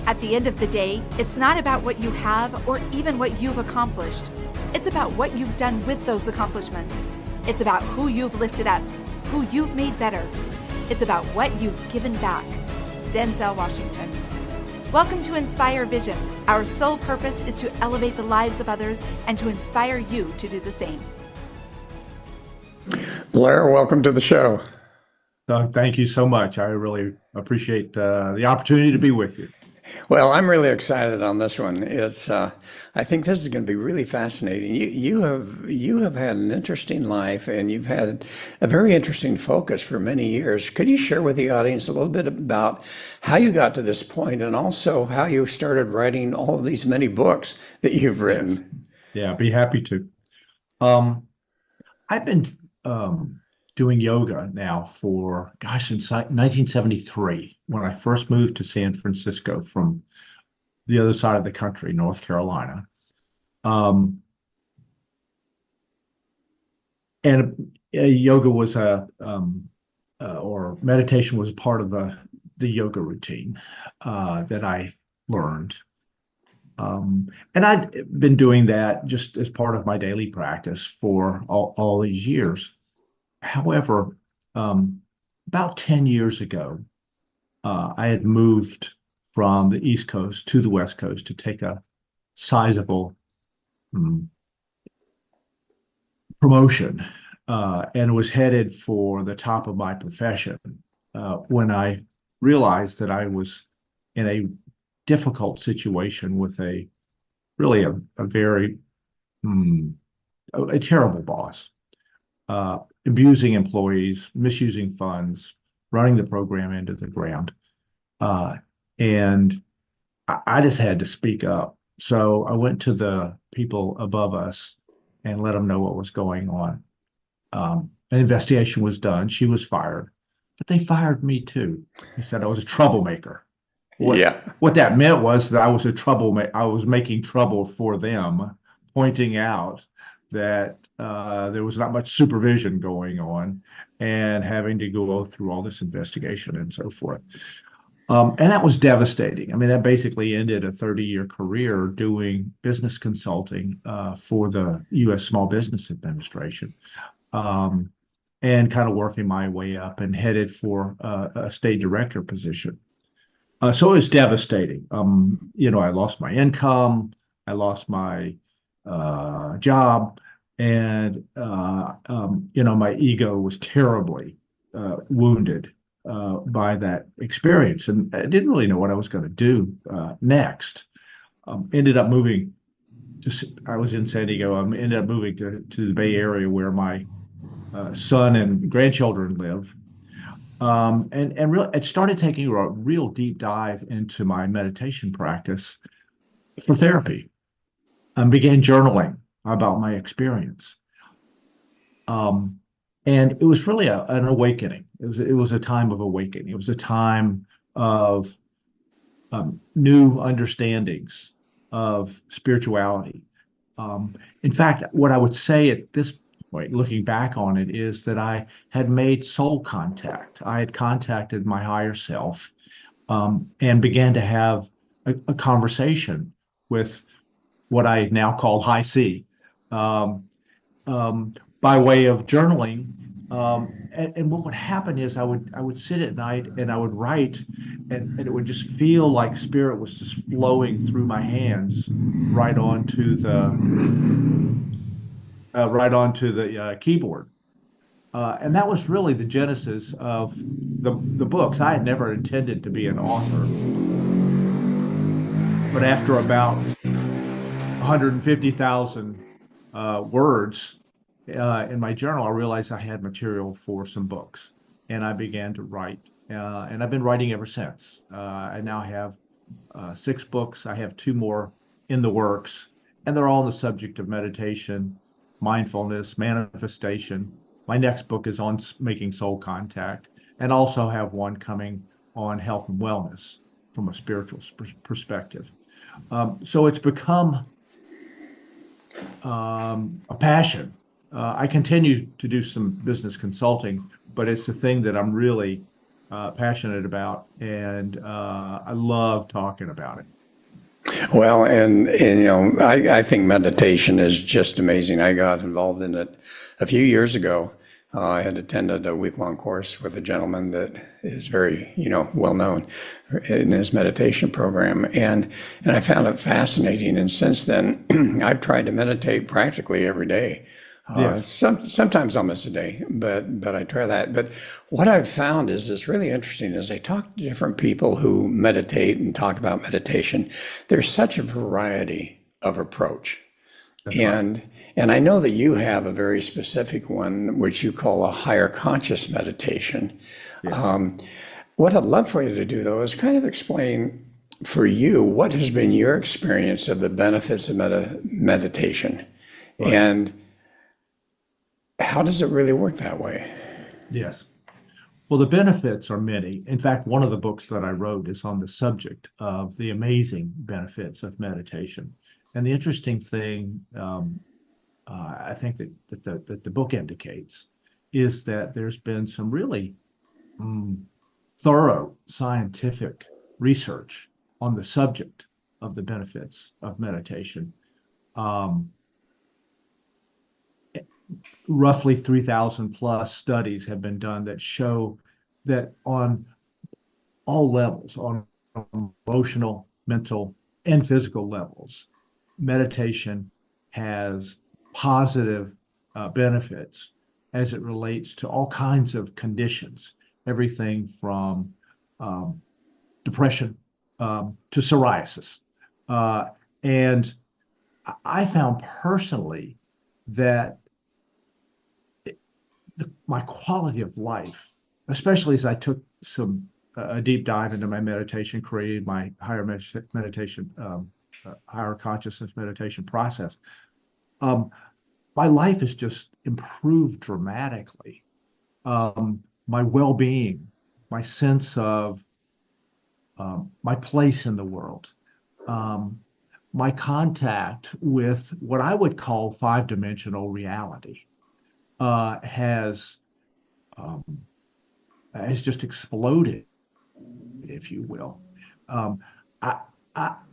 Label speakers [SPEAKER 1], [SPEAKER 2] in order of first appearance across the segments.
[SPEAKER 1] At the end of the day, it's not about what you have or even what you've accomplished. It's about what you've done with those accomplishments. It's about who you've lifted up, who you've made better. It's about what you've given back. Denzel Washington. Welcome to Inspire Vision. Our sole purpose is to elevate the lives of others and to inspire you to do the same.
[SPEAKER 2] Blair, welcome to the show.
[SPEAKER 3] Doug, thank you so much. I really appreciate the opportunity to be with you.
[SPEAKER 2] Well, I'm really excited on this one. I think this is going to be really fascinating. You have had an interesting life, and you've had a very interesting focus for many years. Could you share with the audience a little bit about how you got to this point, and also how you started writing all of these many books that you've written?
[SPEAKER 3] Yeah, I'd be happy to. I've been doing yoga now for, since 1973, when I first moved to San Francisco from the other side of the country, North Carolina. And yoga was or meditation was part of the yoga routine that I learned. And I'd been doing that just as part of my daily practice for all these years. However, about 10 years ago, I had moved from the East Coast to the West Coast to take a sizable promotion and was headed for the top of my profession when I realized that I was in a difficult situation with a very terrible boss. Abusing employees, misusing funds, running the program into the ground. And I just had to speak up. So I went to the people above us and let them know what was going on. An investigation was done. She was fired, but they fired me too. They said I was a troublemaker. What that meant was that I was a troublemaker. I was making trouble for them, pointing out that there was not much supervision going on and having to go through all this investigation and so forth. And that was devastating. I mean, that basically ended a 30-year career doing business consulting for the U.S. Small Business Administration and kind of working my way up and headed for a state director position. So it was devastating. I lost my income. I lost my job, and my ego was terribly wounded by that experience, and I didn't really know what I was going to do next. Ended up moving I was in San Diego. I ended up moving to the Bay Area where my son and grandchildren live. And really, it started taking a real deep dive into my meditation practice for therapy. And began journaling about my experience. And it was really an awakening. It was a time of awakening. It was a time of new understandings of spirituality. In fact, what I would say at this point, looking back on it, is that I had made soul contact. I had contacted my higher self and began to have a conversation with what I now call high C, by way of journaling. And what would happen is I would sit at night and I would write, and it would just feel like spirit was just flowing through my hands right onto the keyboard. And that was really the genesis of the books. I had never intended to be an author, but after about 150,000 words in my journal, I realized I had material for some books, and I began to write. And I've been writing ever since. I now have 6 books. I have 2 more in the works, and they're all on the subject of meditation, mindfulness, manifestation. My next book is on making soul contact, and also have one coming on health and wellness from a spiritual perspective. So it's become a passion. I continue to do some business consulting, but it's the thing that I'm really passionate about, and I love talking about it.
[SPEAKER 2] Well, and I think meditation is just amazing. I got involved in it a few years ago. I had attended a week-long course with a gentleman that is very, well known in his meditation program, and I found it fascinating. And since then, I've tried to meditate practically every day.
[SPEAKER 3] Yes.
[SPEAKER 2] Sometimes almost a day, but I try that. But what I've found is really interesting as I talk to different people who meditate and talk about meditation. There's such a variety of approach,
[SPEAKER 3] That's right.
[SPEAKER 2] and and I know that you have a very specific one, which you call a higher conscious meditation.
[SPEAKER 3] Yes.
[SPEAKER 2] What I'd love for you to do, though, is kind of explain for you what has been your experience of the benefits of meditation,
[SPEAKER 3] Right.
[SPEAKER 2] and how does it really work that way?
[SPEAKER 3] Yes. Well, the benefits are many. In fact, one of the books that I wrote is on the subject of the amazing benefits of meditation. And the interesting thing, I think that the book indicates, is that there's been some really um, thorough scientific research on the subject of the benefits of meditation. Um, Roughly 3,000 plus studies have been done that show that on all levels, on emotional, mental, and physical levels, meditation has positive benefits as it relates to all kinds of conditions, everything from um, depression to psoriasis. Uh, and I found personally that my quality of life, especially as I took a deep dive into my meditation, created my meditation, higher consciousness meditation process. Um, my life has just improved dramatically. My well-being, my sense of my place in the world, um, my contact with what I would call five-dimensional reality has um, has just exploded, if you will. Um, I,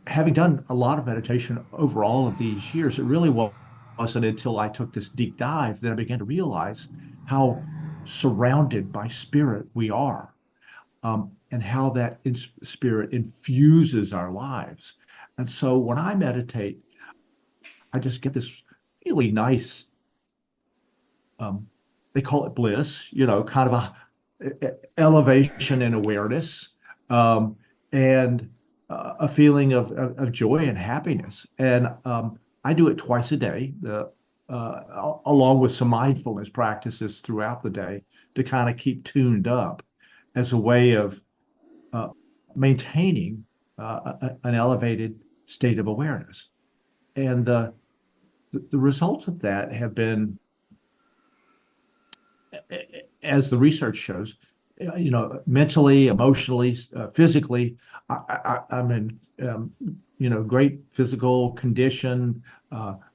[SPEAKER 3] Having done a lot of meditation over all of these years, it really wasn't until I took this deep dive that I began to realize how surrounded by spirit we are, and how that spirit infuses our lives. And so when I meditate, I just get this really nice, um, they call it bliss, kind of elevation in awareness, um, and a feeling of joy and happiness. And I do it twice a day, along with some mindfulness practices throughout the day to kind of keep tuned up as a way of uh, maintaining an elevated state of awareness. And the results of that have been, as the research shows, mentally, emotionally, physically, I'm in, great physical condition,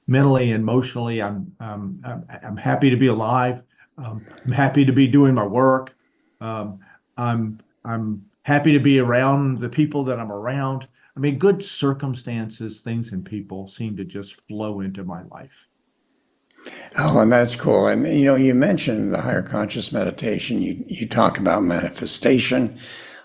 [SPEAKER 3] mentally, emotionally. I'm happy to be alive. I'm happy to be doing my work. Um, I'm happy to be around the people that I'm around. I mean, good circumstances, things, and people seem to just flow into my life.
[SPEAKER 2] Oh, and that's cool. And you mentioned the higher conscious meditation. You talk about manifestation.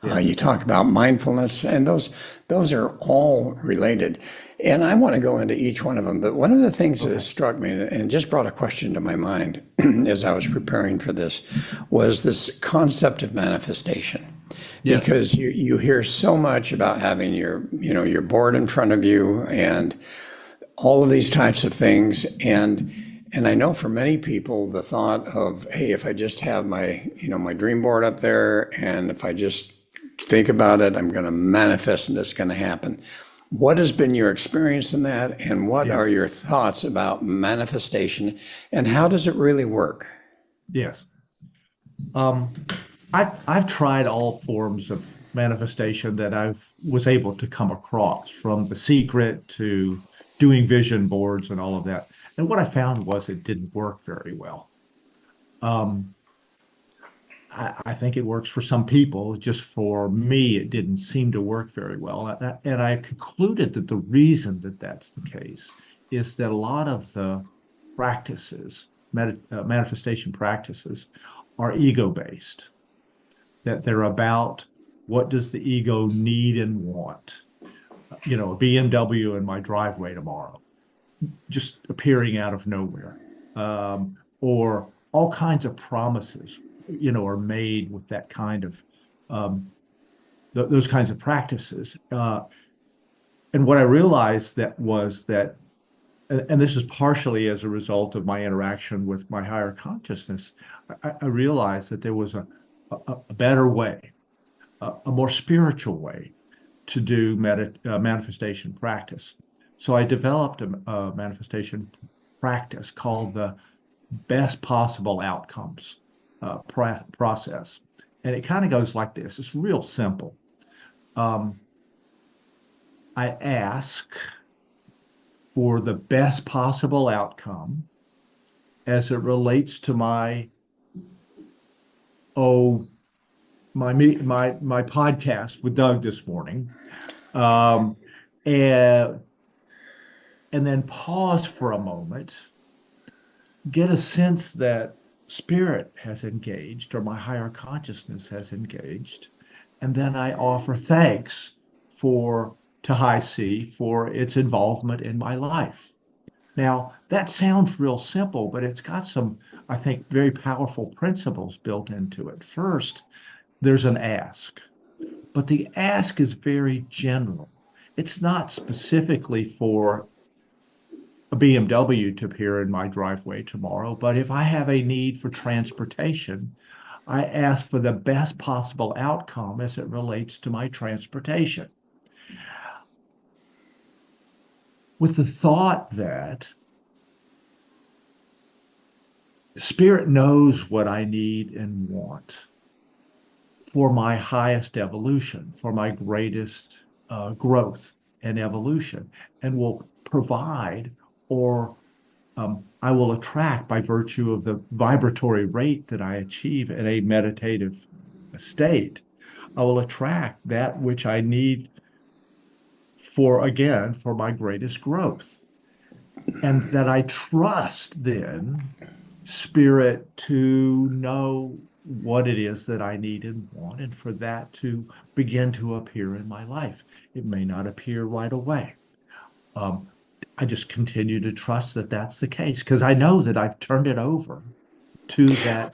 [SPEAKER 3] Yes.
[SPEAKER 2] You talk about mindfulness, and those are all related. And I want to go into each one of them. But one of the things that
[SPEAKER 3] Okay.
[SPEAKER 2] struck me and just brought a question to my mind as I was preparing for this was this concept of manifestation.
[SPEAKER 3] Yes.
[SPEAKER 2] Because you hear so much about having your board in front of you and all of these types of things. And I know for many people, the thought of, hey, if I just have my dream board up there, and if I just think about it, I'm going to manifest and it's going to happen. What has been your experience in that, and what are
[SPEAKER 3] Yes.
[SPEAKER 2] your thoughts about manifestation, and how does it really work?
[SPEAKER 3] Yes. Um, I've tried all forms of manifestation that I've was able to come across, from The Secret to doing vision boards and all of that. And what I found was it didn't work very well. Um, I think it works for some people. Just for me, it didn't seem to work very well. And I concluded that the reason that that's the case is that a lot of the practices, manifestation practices, are ego-based, that they're about what does the ego need and want. A BMW in my driveway tomorrow, just appearing out of nowhere, or all kinds of promises, are made with that kind of those kinds of practices. And what I realized and this is partially as a result of my interaction with my higher consciousness, I realized that there was a better way, a more spiritual way to do manifestation practice. So I developed a manifestation practice called the best possible outcomes process. And it kind of goes like this. It's real simple. Um, I ask for the best possible outcome as it relates to oh my podcast with Doug this morning, um, and then pause for a moment, get a sense that spirit has engaged or my higher consciousness has engaged, and then I offer thanks to High C for its involvement in my life. Now, that sounds real simple, but it's got some, I think, very powerful principles built into it. First, there's an ask, but the ask is very general. It's not specifically for a BMW to appear in my driveway tomorrow, but if I have a need for transportation, I ask for the best possible outcome as it relates to my transportation, with the thought that Spirit knows what I need and want for my highest evolution, for my greatest growth and evolution, and will provide, or I will attract by virtue of the vibratory rate that I achieve in a meditative state. I will attract that which I need for my greatest growth. And that I trust then Spirit to know what it is that I need and want, and for that to begin to appear in my life. It may not appear right away. I just continue to trust that that's the case, because I know that I've turned it over to that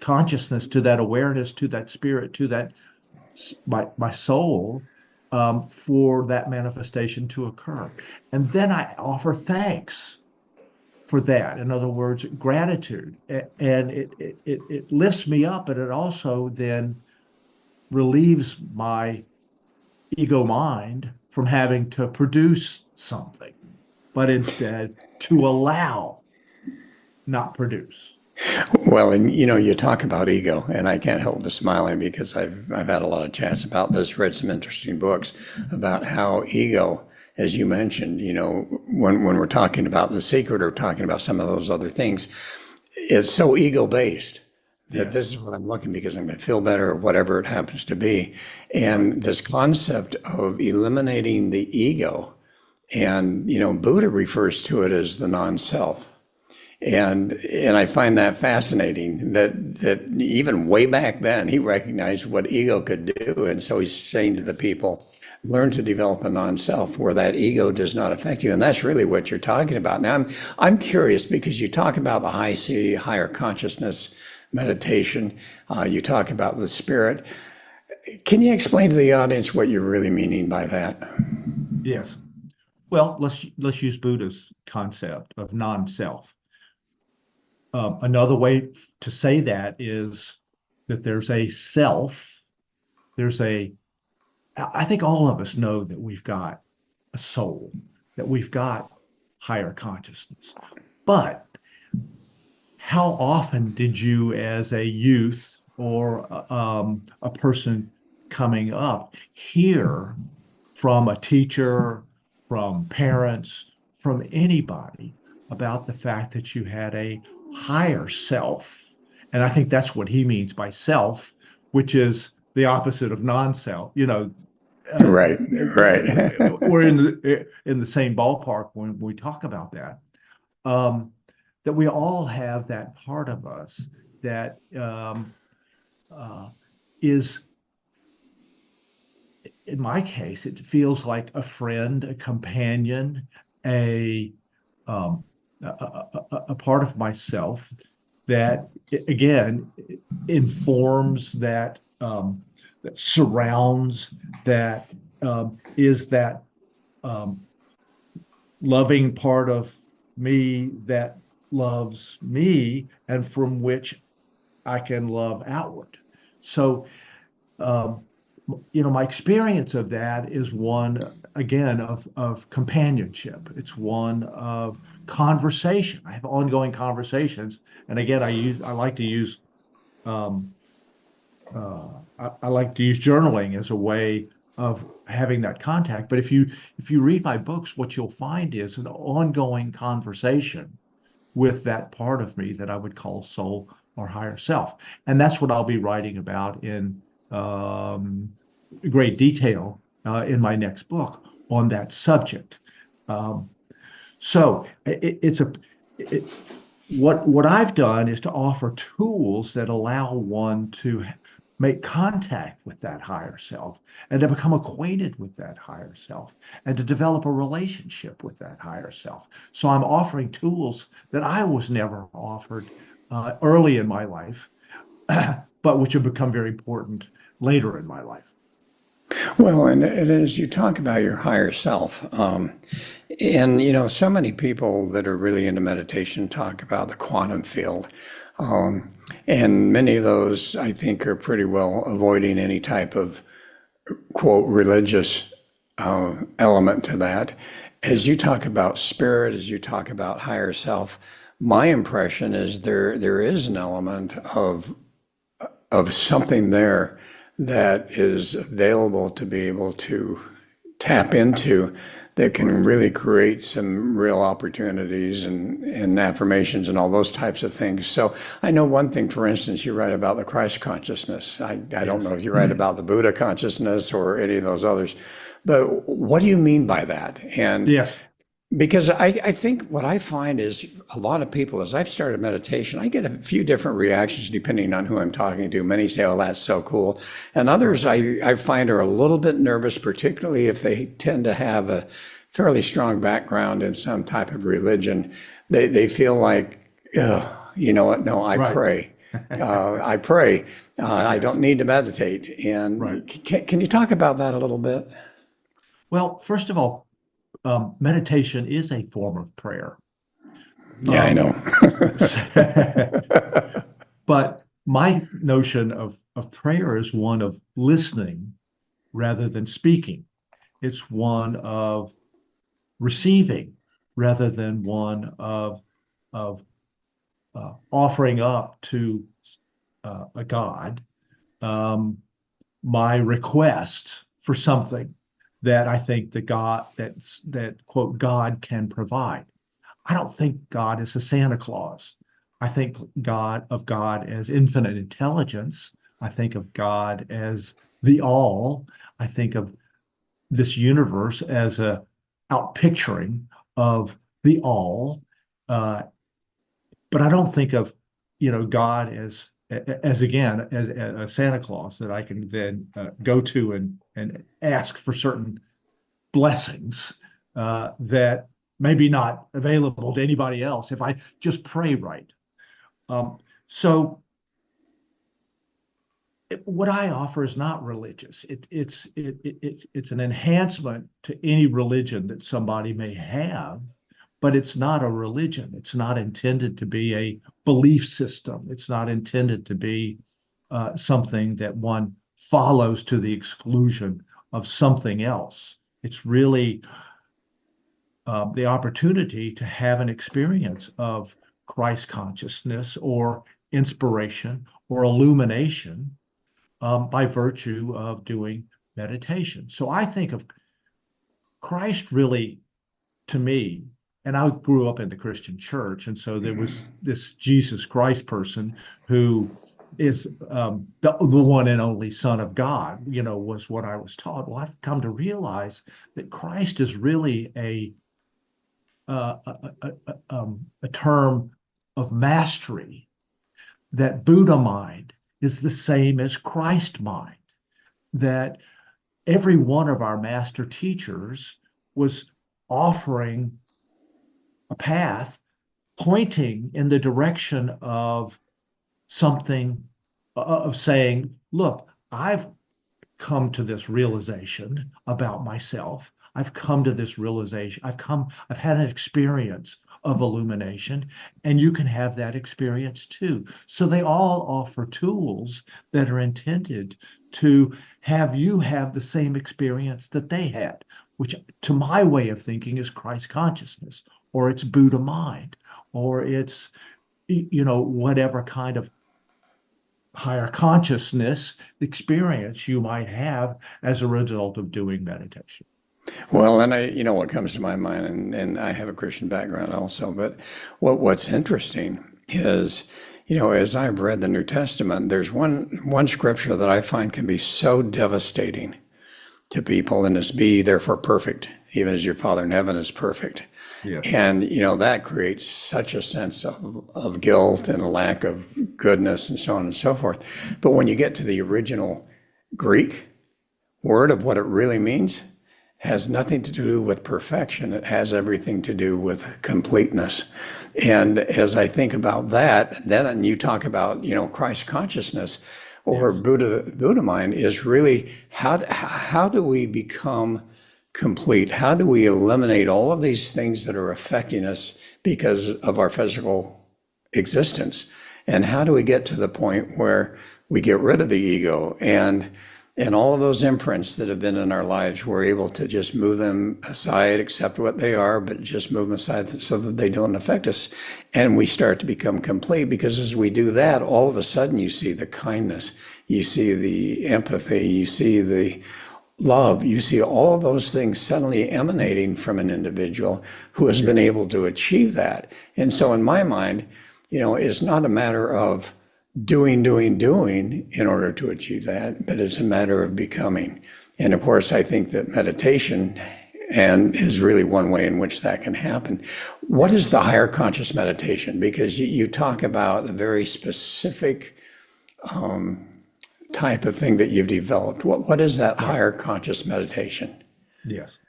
[SPEAKER 3] consciousness, to that awareness, to that spirit, to that my soul, for that manifestation to occur. And then I offer thanks for that. In other words, gratitude. And it lifts me up, and it also then relieves my ego mind from having to produce something, but instead to allow, not produce.
[SPEAKER 2] Well, and you talk about ego, and I can't help but smiling because I've had a lot of chats about this, read some interesting books about how ego, as you mentioned, when we're talking about the secret or talking about some of those other things, it's so ego based that this is what I'm looking because I'm going to feel better or whatever it happens to be. And this concept of eliminating the ego, and Buddha refers to it as the non-self. And I find that fascinating that even way back then he recognized what ego could do, and so he's saying to the people, learn to develop a non-self where that ego does not affect you, and that's really what you're talking about. Now I'm curious because you talk about the high C, higher consciousness meditation, you talk about the spirit. Can you explain to the audience what you're really meaning by that?
[SPEAKER 3] Yes. Well, let's use Buddha's concept of non-self. Another way to say that is that there's a self. I think all of us know that we've got a soul, that we've got higher consciousness. But how often did you, as a youth or a person coming up, hear from a teacher, from parents, from anybody about the fact that you had a higher self And I think that's what he means by self, which is the opposite of non-self.
[SPEAKER 2] Right, right.
[SPEAKER 3] We're in the same ballpark when we talk about that. Um, that we all have that part of us that uh, is, in my case, it feels like a friend, a companion, a um, a part of myself that again informs, that surrounds, that is that um, loving part of me that loves me and from which I can love outward. So um, my experience of that is one, again, of companionship. It's one of conversation. I have ongoing conversations, and again, I like to use um, I like to use journaling as a way of having that contact. But if you read my books, what you'll find is an ongoing conversation with that part of me that I would call soul or higher self. And that's what I'll be writing about in um, great detail in my next book on that subject. Um, so it, what I've done is to offer tools that allow one to make contact with that higher self and to become acquainted with that higher self and to develop a relationship with that higher self. So I'm offering tools that I was never offered early in my life, but which have become very important later in my life.
[SPEAKER 2] Well, and as you talk about your higher self, and so many people that are really into meditation talk about the quantum field. Um, and many of those, I think, are pretty well avoiding any type of quote religious element to that. As you talk about spirit, as you talk about higher self, my impression is there is an element of something there that is available to be able to tap into that can really create some real opportunities and affirmations and all those types of things. So I know one thing, for instance, you write about the Christ consciousness. I don't
[SPEAKER 3] Yes.
[SPEAKER 2] know if you write about the Buddha consciousness or any of those others, but what do you mean by that? And
[SPEAKER 3] Yes.
[SPEAKER 2] because I think what I find is a lot of people, as I've started meditation, I get a few different reactions depending on who I'm talking to. Many say, oh, that's so cool. And others
[SPEAKER 3] Right.
[SPEAKER 2] I find are a little bit nervous, particularly if they tend to have a fairly strong background in some type of religion. They feel like, oh, you know what? No, I
[SPEAKER 3] Right.
[SPEAKER 2] pray. I pray. I
[SPEAKER 3] Yes.
[SPEAKER 2] don't need to meditate.
[SPEAKER 3] Right.
[SPEAKER 2] And can you talk about that a little bit?
[SPEAKER 3] Well, first of all, meditation is a form of prayer.
[SPEAKER 2] Yeah, I
[SPEAKER 3] Um,
[SPEAKER 2] know.
[SPEAKER 3] but my notion of prayer is one of listening rather than speaking. It's one of receiving rather than one of offering up to a God um, my request for something that I think that quote God can provide. I don't think God is a Santa Claus. I think God as infinite intelligence. I think of God as the all. I think of this universe as a outpicturing of the all. Uh, but I don't think of, God as again as a Santa Claus that I can then go to and ask for certain blessings that maybe not available to anybody else if I just pray right. Um, so what I offer is not religious. It's an enhancement to any religion that somebody may have, but it's not a religion. It's not intended to be a belief system. It's not intended to be something that one follows to the exclusion of something else. It's really the opportunity to have an experience of Christ consciousness or inspiration or illumination by virtue of doing meditation. So I think of Christ really, to me, and I grew up in the Christian church, and so there was this Jesus Christ person who is the one and only Son of God, was what I was taught. Well, I've come to realize that Christ is really a term of mastery, that Buddha mind is the same as Christ mind, that every one of our master teachers was offering a path pointing in the direction of something, of saying, look, I've come to this realization about myself. I've come to this realization. I've had an experience of illumination, and you can have that experience too. So they all offer tools that are intended to have you have the same experience that they had, which to my way of thinking is Christ consciousness, or it's Buddha mind, or it's, whatever kind of higher consciousness experience you might have as a result of doing meditation.
[SPEAKER 2] Well, and what comes to my mind, and I have a Christian background also, but what's interesting is, as I've read the New Testament, there's one scripture that I find can be so devastating to people, and it's be therefore perfect, even as your Father in heaven is perfect.
[SPEAKER 3] Yes.
[SPEAKER 2] And, that creates such a sense of guilt and a lack of goodness and so on and so forth. But when you get to the original Greek word of what it really means, has nothing to do with perfection. It has everything to do with completeness. And as I think about that, then you talk about, Christ consciousness or
[SPEAKER 3] Yes.
[SPEAKER 2] Buddha mind is really how do we become complete? How do we eliminate all of these things that are affecting us because of our physical existence? And how do we get to the point where we get rid of the ego and all of those imprints that have been in our lives, we're able to just move them aside, accept what they are, but just move them aside so that they don't affect us. And we start to become complete, because as we do that, all of a sudden you see the kindness, you see the empathy, you see the love, you see all of those things suddenly emanating from an individual who has been able to achieve that. And so in my mind, it's not a matter of doing in order to achieve that, but it's a matter of becoming. And of course, I think that meditation is really one way in which that can happen. What is the higher conscious meditation? Because you talk about a very specific type of thing that you've developed. What is that higher conscious meditation?
[SPEAKER 3] Yes.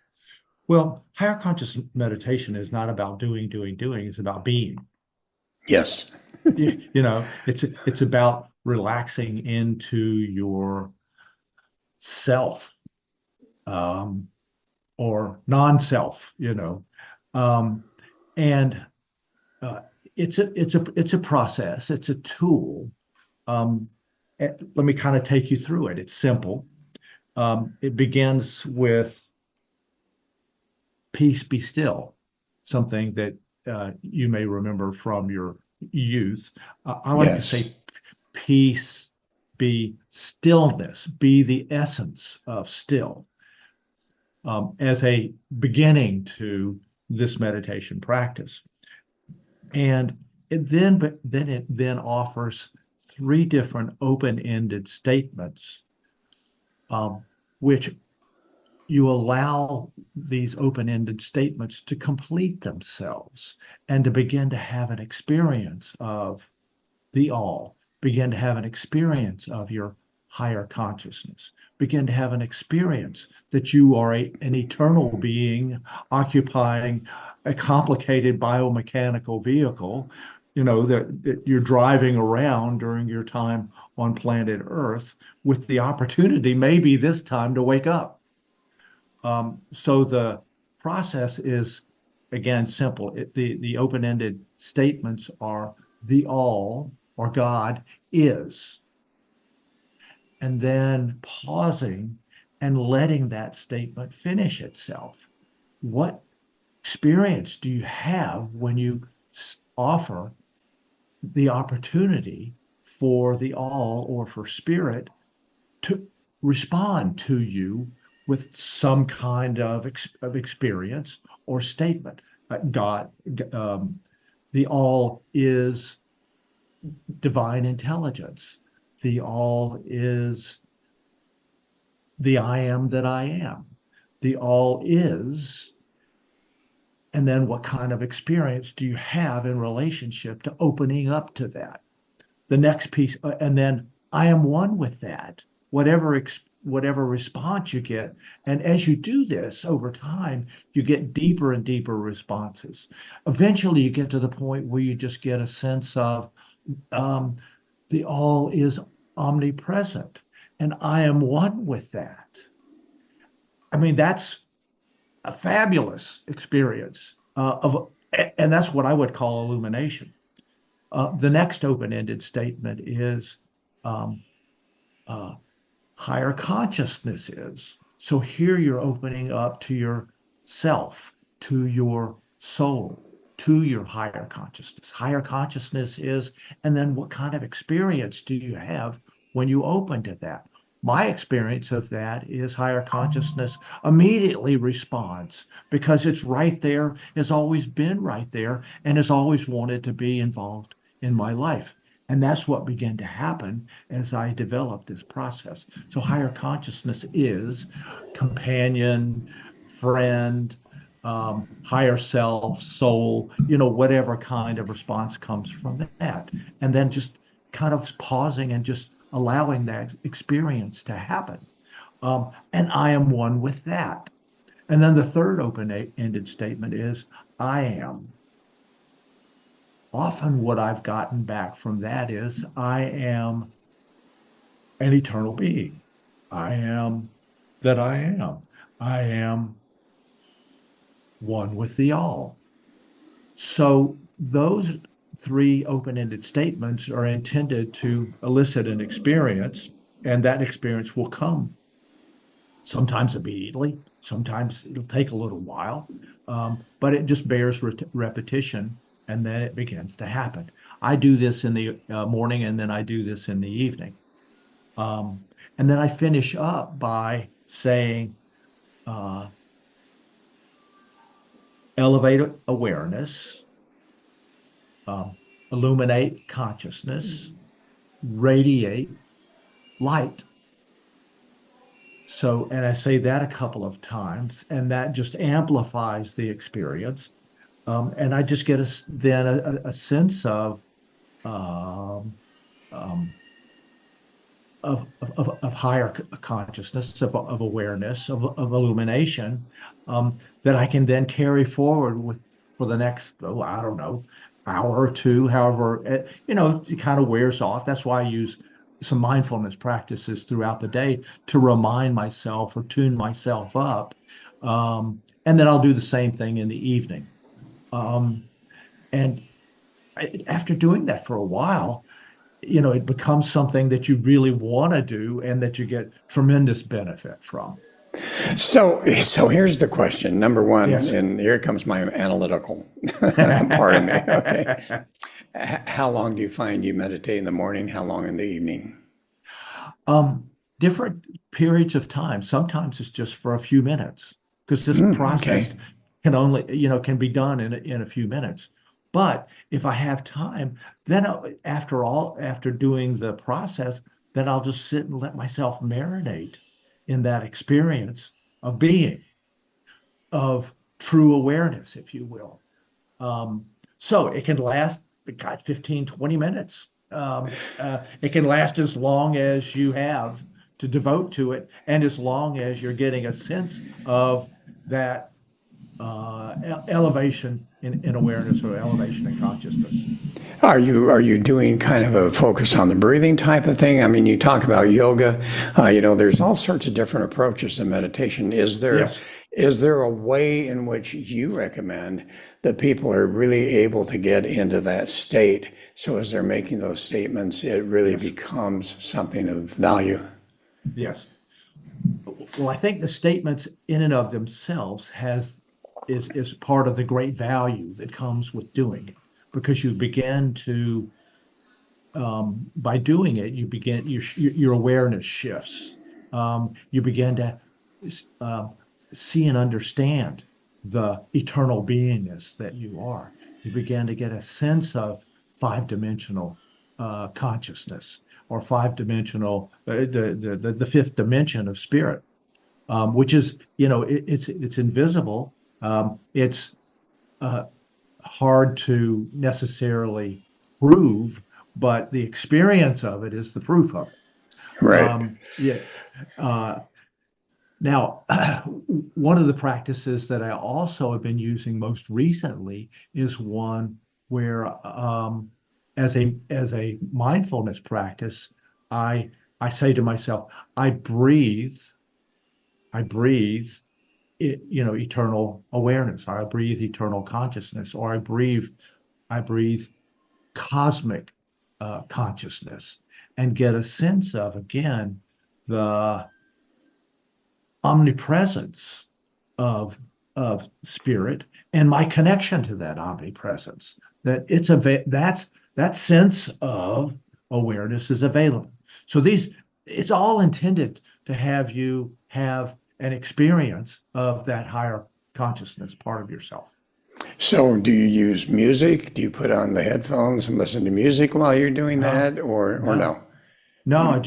[SPEAKER 3] Well, higher conscious meditation is not about doing. It's about being.
[SPEAKER 2] Yes.
[SPEAKER 3] It's about relaxing into your self, or non-self, and it's a process. It's a tool. Let me kind of take you through it. It's simple. It begins with peace, be still, something that you may remember from your youth. I like to say peace, be stillness, be the essence of still, as a beginning to this meditation practice. And it then offers three different open-ended statements, which you allow these open-ended statements to complete themselves and to begin to have an experience of the all, begin to have an experience of your higher consciousness, begin to have an experience that you are an eternal being occupying a complicated biomechanical vehicle, that you're driving around during your time on planet Earth, with the opportunity maybe this time to wake up. So the process is, again, simple. The open-ended statements are the all, or God, is. And then pausing and letting that statement finish itself. What experience do you have when you offer the opportunity for the all, or for spirit, to respond to you with some kind of experience or statement? God, um, the all is divine intelligence. The all is the I am that I am. The all is, and then what kind of experience do you have in relationship to opening up to that? The next piece, and then I am one with that. Whatever response you get, and as you do this over time, you get deeper and deeper responses. Eventually, you get to the point where you just get a sense of um, the all is omnipresent, and I am one with that. I mean, that's a fabulous experience and that's what I would call illumination. The next open-ended statement is um, uh, higher consciousness is. So here you're opening up to your self, to your soul, to your higher consciousness. Higher consciousness is, and then what kind of experience do you have when you open to that? My experience of that is higher consciousness immediately responds because it's right there, has always been right there, and has always wanted to be involved in my life. And that's what began to happen as I developed this process. So higher consciousness is companion, friend, higher self, soul, whatever kind of response comes from that. And then just kind of pausing and just allowing that experience to happen. And I am one with that. And then the third open-ended statement is I am. Often what I've gotten back from that is I am an eternal being. I am that I am. I am one with the all. So those three open-ended statements are intended to elicit an experience, and that experience will come sometimes immediately, sometimes it'll take a little while, but it just bears repetition, and then it begins to happen. I do this in the morning, and then I do this in the evening. Um, and then I finish up by saying, uh, elevate awareness, um, illuminate consciousness, radiate light. So, and I say that a couple of times, and that just amplifies the experience. And I just get then a sense um, um, of higher consciousness, of awareness, of illumination, that I can then carry forward with for the next, oh, I don't know, hour or two, however, it kind of wears off. That's why I use some mindfulness practices throughout the day to remind myself or tune myself up. And then I'll do the same thing in the evening. Um, and after doing that for a while, it becomes something that you really want to do and that you get tremendous benefit from.
[SPEAKER 2] So here's the question. Number one,
[SPEAKER 3] Yes.
[SPEAKER 2] and here comes my analytical part of me. Okay. How long do you find you meditate in the morning? How long in the evening?
[SPEAKER 3] um, Different periods of time. Sometimes it's just for a few minutes because this
[SPEAKER 2] Okay.
[SPEAKER 3] process can only, can be done in a few minutes. But if I have time, then after doing the process, then I'll just sit and let myself marinate in that experience of being, of true awareness, if you will. Um, so it can last, God, 15, 20 minutes. It can last as long as you have to devote to it, and as long as you're getting a sense of that elevation in awareness or elevation in consciousness.
[SPEAKER 2] Are you doing kind of a focus on the breathing type of thing? I mean, you talk about yoga. There's all sorts of different approaches to meditation. Is there
[SPEAKER 3] Yes.
[SPEAKER 2] is there a way in which you recommend that people are really able to get into that state? So as they're making those statements, it really
[SPEAKER 3] Yes.
[SPEAKER 2] becomes something of value.
[SPEAKER 3] Yes. Well, I think the statements in and of themselves is part of the great value that comes with doing it, because you begin to by doing it, your awareness shifts. You begin to um, see and understand. the eternal beingness that you are. You begin to get a sense of five-dimensional consciousness, or five-dimensional, the fifth dimension of spirit, which is, it's invisible. It's uh, hard to necessarily prove, but the experience of it is the proof of it.
[SPEAKER 2] Right.
[SPEAKER 3] Yeah. Uh, Now, one of the practices that I also have been using most recently is one where, as a mindfulness practice, I I say to myself, I breathe, I breathe, eternal awareness, or I breathe eternal consciousness, or I breathe cosmic consciousness, and get a sense of, again, the omnipresence of spirit, and my connection to that omnipresence. That sense of awareness is available. So it's all intended to have you have an experience of that higher consciousness part of yourself.
[SPEAKER 2] So, do you use music? Do you put on the headphones and listen to music while you're doing
[SPEAKER 3] No,
[SPEAKER 2] that, or
[SPEAKER 3] no,
[SPEAKER 2] no?
[SPEAKER 3] no.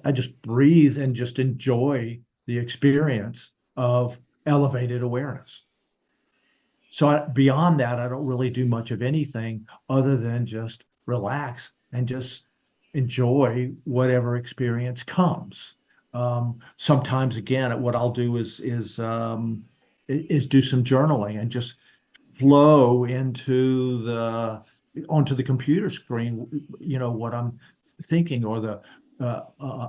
[SPEAKER 3] I just breathe and just enjoy the experience of elevated awareness. So beyond that, I don't really do much of anything other than just relax and just enjoy whatever experience comes. Sometimes, again, what I'll do is do some journaling and just flow onto the computer screen, what I'm thinking, or the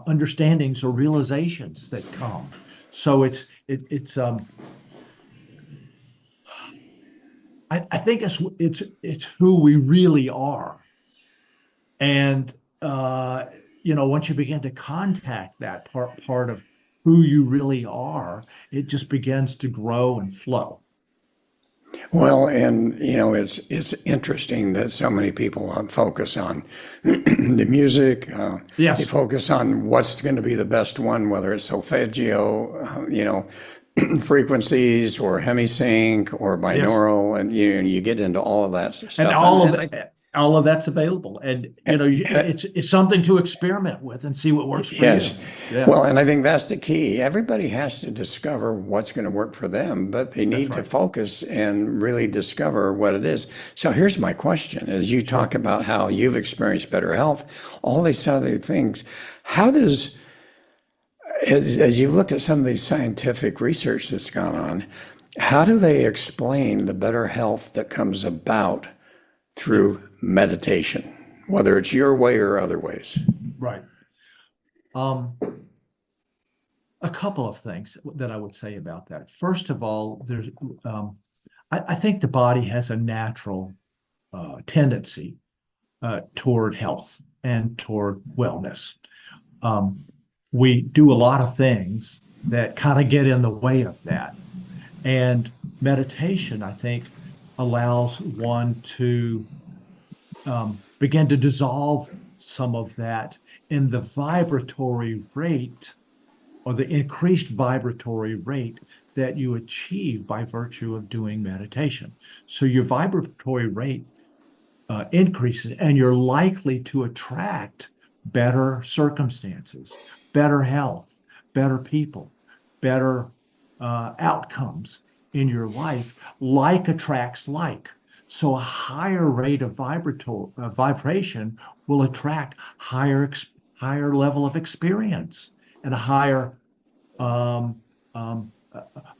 [SPEAKER 3] understandings or realizations that come. So I think it's who we really are. And once you begin to contact that part of who you really are, it just begins to grow and flow.
[SPEAKER 2] Well, and it's interesting that so many people focus on the music. They
[SPEAKER 3] Yes,
[SPEAKER 2] focus on what's going to be the best one, whether it's solfeggio, frequencies, or hemisync, or
[SPEAKER 3] yes.
[SPEAKER 2] binaural, and you get into all of that
[SPEAKER 3] And
[SPEAKER 2] stuff. And
[SPEAKER 3] all of that's available. And it's something to experiment with and see what works for
[SPEAKER 2] yes.
[SPEAKER 3] you. Yeah,
[SPEAKER 2] Well, and I think that's the key. Everybody has to discover what's going to work for them, but they
[SPEAKER 3] that's
[SPEAKER 2] need to
[SPEAKER 3] right.
[SPEAKER 2] focus and really discover what it is. So here's my question. As you talk
[SPEAKER 3] Sure.
[SPEAKER 2] about how you've experienced better health, all these other things, how does, as you've looked at some of these scientific research that's gone on, how do they explain the better health that comes about
[SPEAKER 3] Yes,
[SPEAKER 2] through meditation, whether it's your way or other ways?
[SPEAKER 3] right. Um, a couple of things that I would say about that. First of all, um, I think the body has a natural tendency toward health and toward wellness. Um, we do a lot of things that kind of get in the way of that. And meditation, I think, allows one to begin to dissolve some of that in the vibratory rate, or the increased vibratory rate that you achieve by virtue of doing meditation. So your vibratory rate increases, and you're likely to attract better circumstances, better health, better people, better outcomes in your life. Like attracts like. So a higher rate of vibration will attract higher level of experience, and um, a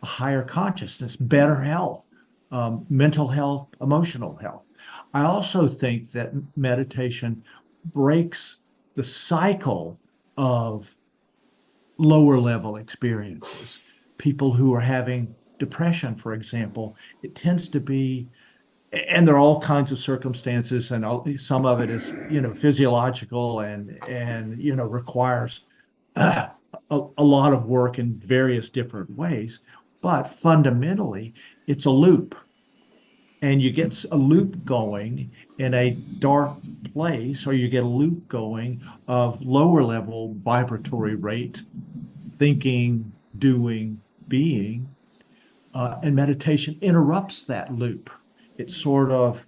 [SPEAKER 3] higher consciousness, better health, mental health, emotional health. I also think that meditation breaks the cycle of lower level experiences. People who are having depression, for example, it tends to be, and there are all kinds of circumstances, and some of it is, physiological, and requires uh, a lot of work in various different ways. But fundamentally, it's a loop, and you get a loop going in a dark place, or you get a loop going of lower level vibratory rate, thinking, doing, being. and meditation interrupts that loop. It sort of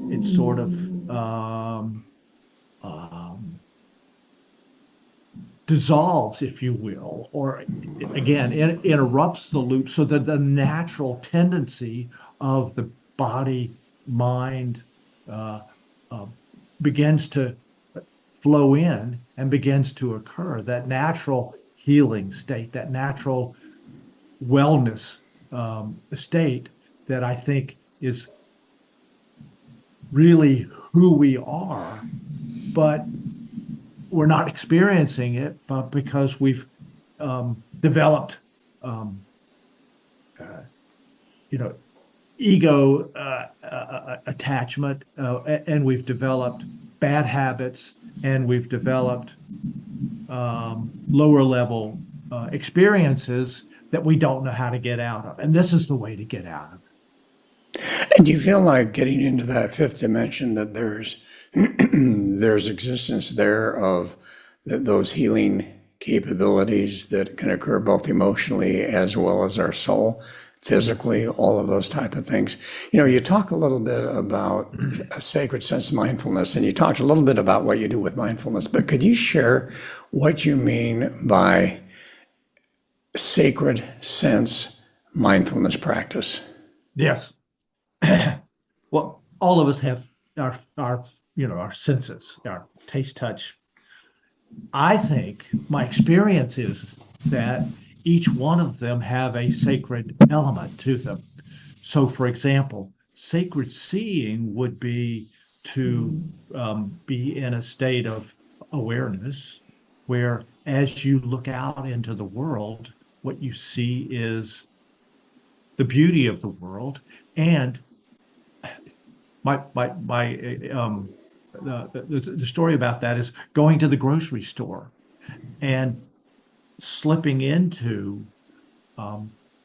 [SPEAKER 3] it sort of um, dissolves, if you will, or again, interrupts the loop so that the natural tendency of the body, mind, uh, uh, begins to flow in and begins to occur. That natural healing state, that natural wellness state that I think is really who we are, but we're not experiencing it, but because we've developed, um, uh, you know, ego attachment, and we've developed bad habits, and we've developed lower level experiences that we don't know how to get out of. And this is the way to get out of
[SPEAKER 2] And do you feel like getting into that fifth dimension that there's existence there of those healing capabilities that can occur both emotionally as well as our soul, physically, all of those type of things. You know, you talk a little bit about a sacred sense of mindfulness, and you talked a little bit about what you do with mindfulness, but could you share what you mean by sacred sense mindfulness practice?
[SPEAKER 3] it. Yes. Well, all of us have our our senses, our taste, touch. I think my experience is that each one of them have a sacred element to them. So, for example, sacred seeing would be to be in a state of awareness where, as you look out into the world, what you see is the beauty of the world. And my the story about that is going to the grocery store and slipping into a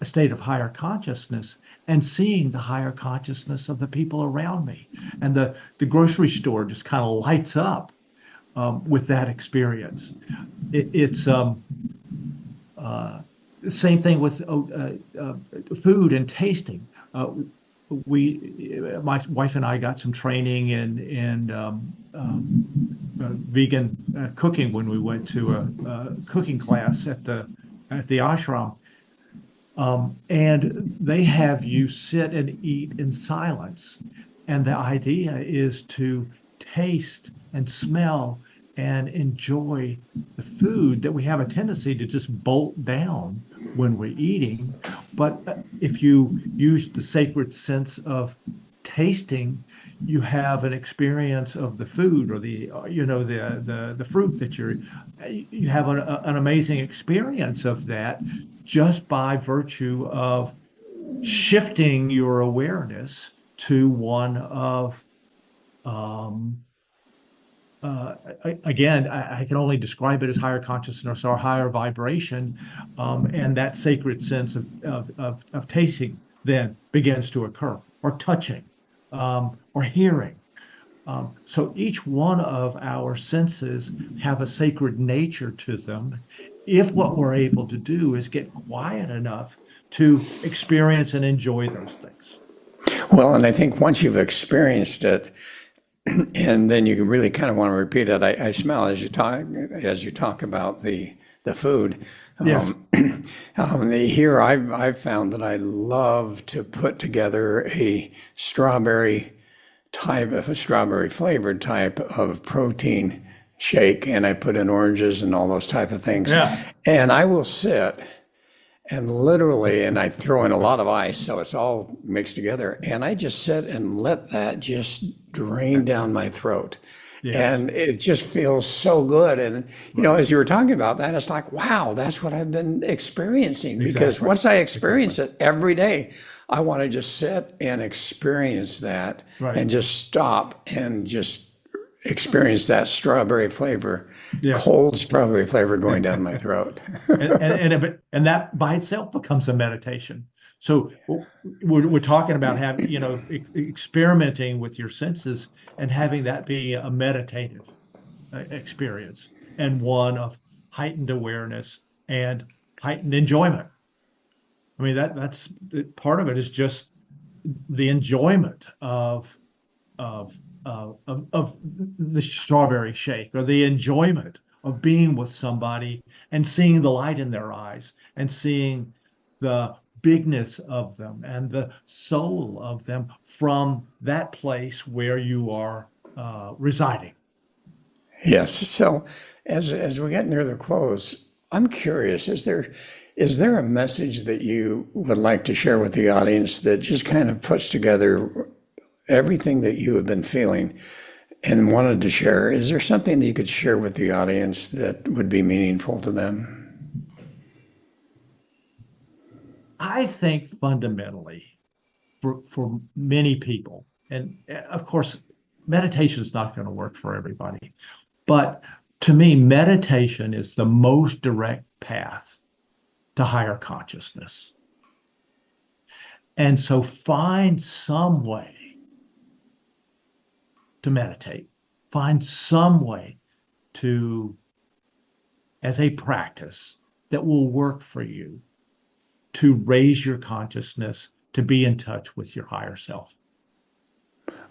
[SPEAKER 3] state of higher consciousness and seeing the higher consciousness of the people around me. And the grocery store just kind of lights up with that experience. It's uh, the same thing with food and tasting. My wife and I got some training in vegan cooking when we went to a cooking class at the ashram. And they have you sit and eat in silence. And the idea is to taste and smell and enjoy the food that we have a tendency to just bolt down when we're eating. But if you use the sacred sense of tasting, you have an experience of the food or the fruit that you have an amazing experience of that just by virtue of shifting your awareness to one of um, again, I can only describe it as higher consciousness or higher vibration, and that sacred sense of tasting then begins to occur, or touching, or hearing. So each one of our senses have a sacred nature to them if what we're able to do is get quiet enough to experience and enjoy those things.
[SPEAKER 2] Well, and I think once you've experienced it, and then you really kind of want to repeat it. I smell as you talk about the food.
[SPEAKER 3] Yes.
[SPEAKER 2] Here, I've found that I love to put together a strawberry flavored type of protein shake, and I put in oranges and all those type of things,
[SPEAKER 3] Yeah.
[SPEAKER 2] and I will sit and literally, and I throw in a lot of ice, so it's all mixed together. And I just sit and let that just drain down my throat.
[SPEAKER 3] Yes.
[SPEAKER 2] And it just feels so good. And,
[SPEAKER 3] Right.
[SPEAKER 2] as you were talking about that, it's like, wow, that's what I've been experiencing. Because
[SPEAKER 3] Exactly.
[SPEAKER 2] once I experience
[SPEAKER 3] Exactly.
[SPEAKER 2] it every day, I want to just sit and experience that
[SPEAKER 3] Right.
[SPEAKER 2] and just stop and just experience that strawberry flavor,
[SPEAKER 3] Yes.
[SPEAKER 2] cold strawberry flavor going down my throat.
[SPEAKER 3] And that by itself becomes a meditation. So we're talking about having, experimenting with your senses and having that be a meditative experience and one of heightened awareness and heightened enjoyment. I mean, that's part of it is just the enjoyment of of the strawberry shake, or the enjoyment of being with somebody and seeing the light in their eyes and seeing the bigness of them and the soul of them from that place where you are residing.
[SPEAKER 2] Yes. So as we get near the close, I'm curious, is there a message that you would like to share with the audience that just kind of puts together everything that you have been feeling and wanted to share? Is there something that you could share with the audience that would be meaningful to them?
[SPEAKER 3] I think fundamentally, for many people, and of course, meditation is not going to work for everybody, but to me, meditation is the most direct path to higher consciousness. And so find some way to meditate, find some way to, as a practice that will work for you, to raise your consciousness, to be in touch with your higher self.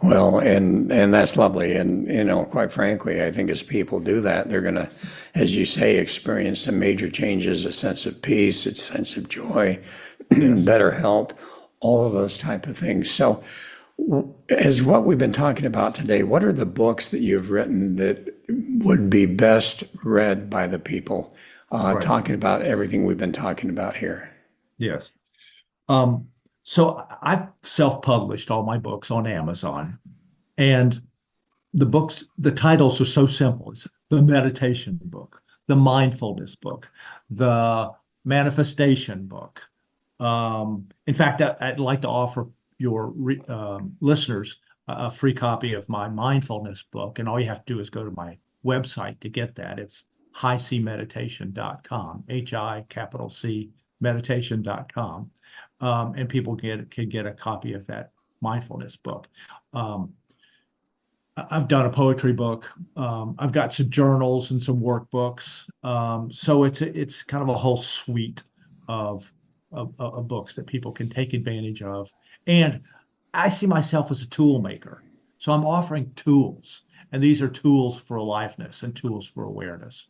[SPEAKER 2] Well, and that's lovely. And quite frankly, I think as people do that, they're going to, as you say, experience some major changes, a sense of peace, a sense of joy,
[SPEAKER 3] Yes.
[SPEAKER 2] better health, all of those type of things. So, as what we've been talking about today, what are the books that you've written that would be best read by the people,
[SPEAKER 3] Right.
[SPEAKER 2] talking about everything we've been talking about here?
[SPEAKER 3] Yes. Um, so I've self-published all my books on Amazon, and the titles are so simple. It's the meditation book, the mindfulness book, the manifestation book. In fact, I'd like to offer your listeners a free copy of my mindfulness book, and all you have to do is go to my website to get that. It's highcmeditation.com, HI capital C meditation.com, and people can get a copy of that mindfulness book. I've done a poetry book. I've got some journals and some workbooks. So it's kind of a whole suite of, of books that people can take advantage of. And I see myself as a tool maker. So I'm offering tools, and these are tools for aliveness and tools for awareness.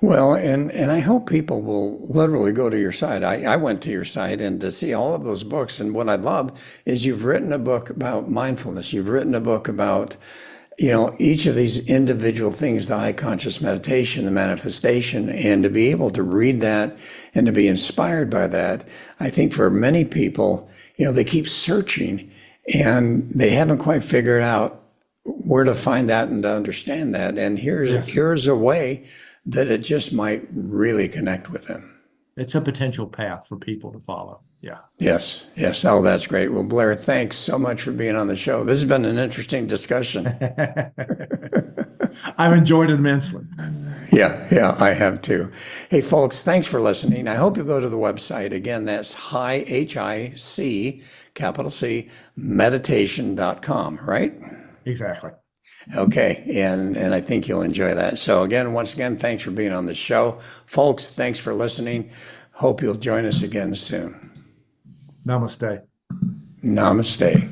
[SPEAKER 2] Well, and I hope people will literally go to your site. I went to your site and to see all of those books. And what I love is you've written a book about mindfulness. You've written a book about, each of these individual things, the high conscious meditation, the manifestation, and to be able to read that and to be inspired by that. I think for many people, they keep searching and they haven't quite figured out where to find that and to understand that. And
[SPEAKER 3] Yes.
[SPEAKER 2] here's a way that it just might really connect with them.
[SPEAKER 3] It's a potential path for people to follow. Yeah.
[SPEAKER 2] Yes, yes. Oh, that's great. Well, Blair, thanks so much for being on the show. This has been an interesting discussion.
[SPEAKER 3] I've enjoyed it immensely.
[SPEAKER 2] Yeah, I have too. Hey, folks, thanks for listening. I hope you go to the website. Again, that's HIC, capital C, meditation.com, right?
[SPEAKER 3] Exactly.
[SPEAKER 2] Okay, and I think you'll enjoy that. So again, once again, thanks for being on the show. Folks, thanks for listening. Hope you'll join us again soon.
[SPEAKER 3] Namaste.
[SPEAKER 2] Namaste.